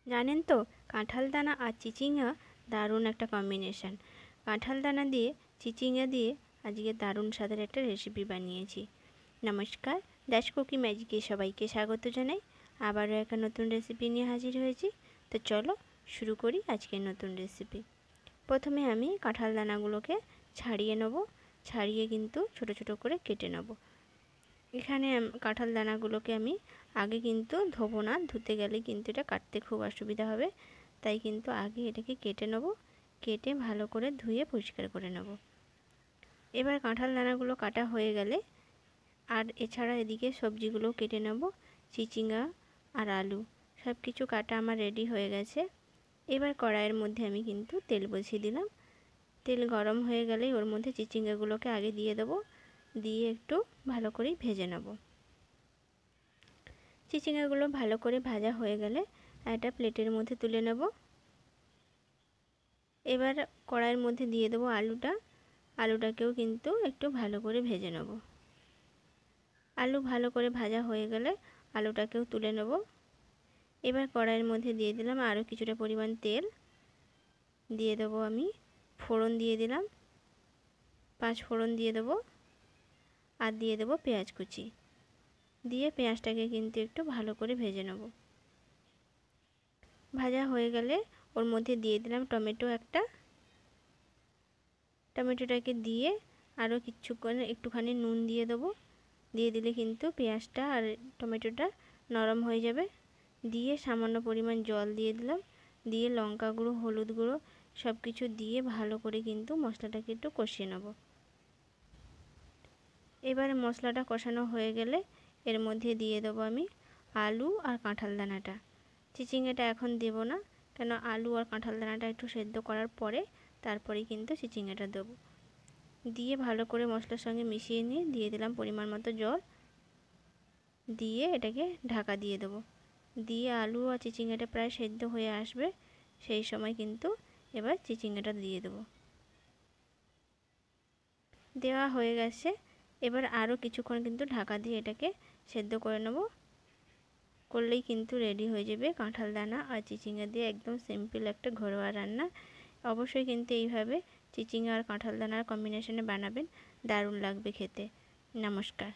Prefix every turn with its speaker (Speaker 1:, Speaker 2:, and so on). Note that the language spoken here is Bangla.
Speaker 1: জানেন তো, কাঁঠাল দানা আর চিচিঙ্গা দারুণ একটা কম্বিনেশান। কাঁঠাল দানা দিয়ে চিচিঙ্গা দিয়ে আজকে দারুণ স্বাদের একটা রেসিপি বানিয়েছি। নমস্কার, ড্যাশ কুকি ম্যাজিকে সবাইকে স্বাগত জানাই। আবারও একটা নতুন রেসিপি নিয়ে হাজির হয়েছি। তো চলো শুরু করি আজকের নতুন রেসিপি। প্রথমে আমি কাঁঠাল দানাগুলোকে ছাড়িয়ে নেব। ছাড়িয়ে কিন্তু ছোট ছোট করে কেটে নেব। এখানে কাঁঠাল দানাগুলোকে আমি আগে কিন্তু ধোবো না, ধুতে গেলে কিন্তু এটা কাটতে খুব অসুবিধা হবে, তাই কিন্তু আগে এটাকে কেটে নেব। কেটে ভালো করে ধুয়ে পরিষ্কার করে নেব। এবার কাঁঠাল দানাগুলো কাটা হয়ে গেলে আর এছাড়া এদিকে সবজিগুলো কেটে নেব। চিচিঙ্গা আর আলু সব কিছু কাটা আমার রেডি হয়ে গেছে। এবার কড়াইয়ের মধ্যে আমি কিন্তু তেল বসিয়ে দিলাম। তেল গরম হয়ে গেলেই ওর মধ্যে চিচিঙ্গাগুলোকে আগে দিয়ে দেবো। দিয়ে একটু ভালো করে ভেজে নেব। চিচিঙ্গাগুলো ভালো করে ভাজা হয়ে গেলে একটা প্লেটের মধ্যে তুলে নেব। এবার কড়াইয়ের মধ্যে দিয়ে দেবো আলুটাকেও কিন্তু একটু ভালো করে ভেজে নেব। আলু ভালো করে ভাজা হয়ে গেলে আলুটাকেও তুলে নেব। এবার কড়াইয়ের মধ্যে দিয়ে দিলাম আরও কিছুটা পরিমাণ তেল। দিয়ে দেবো আমি ফোড়ন দিয়ে দিলাম, 5 ফোড়ন দিয়ে দেবো। আর দিয়ে দেবো পেঁয়াজ কুচি। দিয়ে পেঁয়াজটাকে কিন্তু একটু ভালো করে ভেজে নেব। ভাজা হয়ে গেলে ওর মধ্যে দিয়ে দিলাম টমেটো একটা। টমেটোটাকে দিয়ে আরও কিছুক্ষণ একটুখানি নুন দিয়ে দেবো। দিয়ে দিলে কিন্তু পেঁয়াজটা আর টমেটোটা নরম হয়ে যাবে। দিয়ে সামান্য পরিমাণ জল দিয়ে দিলাম। দিয়ে লঙ্কা গুঁড়ো, হলুদ গুঁড়ো সব কিছু দিয়ে ভালো করে কিন্তু মশলাটাকে একটু কষিয়ে নেব। এবারে মশলাটা কষানো হয়ে গেলে এর মধ্যে দিয়ে দেবো আমি আলু আর কাঁঠাল দানাটা। চিচিঙ্গাটা এখন দেব না, কেন আলু আর কাঁঠাল দানাটা একটু সেদ্ধ করার পরে তারপরেই কিন্তু চিচিঙ্গাটা দেবো। দিয়ে ভালো করে মশলার সঙ্গে মিশিয়ে নিয়ে দিয়ে দিলাম পরিমাণ মতো জল। দিয়ে এটাকে ঢাকা দিয়ে দেবো। দিয়ে আলু আর চিচিঙ্গাটা প্রায় সেদ্ধ হয়ে আসবে, সেই সময় কিন্তু এবার চিচিঙ্গাটা দিয়ে দেবো। দেওয়া হয়ে গেছে। এবার আরও কিছুক্ষণ কিন্তু ঢাকা দিয়ে এটাকে সেদ্ধ করে নেব। করলেই কিন্তু রেডি হয়ে যাবে কাঁঠাল দানা আর চিচিঙ্গা দিয়ে একদম সিম্পল একটা ঘরোয়া রান্না। অবশ্যই কিন্তু এইভাবে চিচিঙ্গা আর কাঁঠাল দানার কম্বিনেশনে বানাবেন, দারুণ লাগবে খেতে। নমস্কার।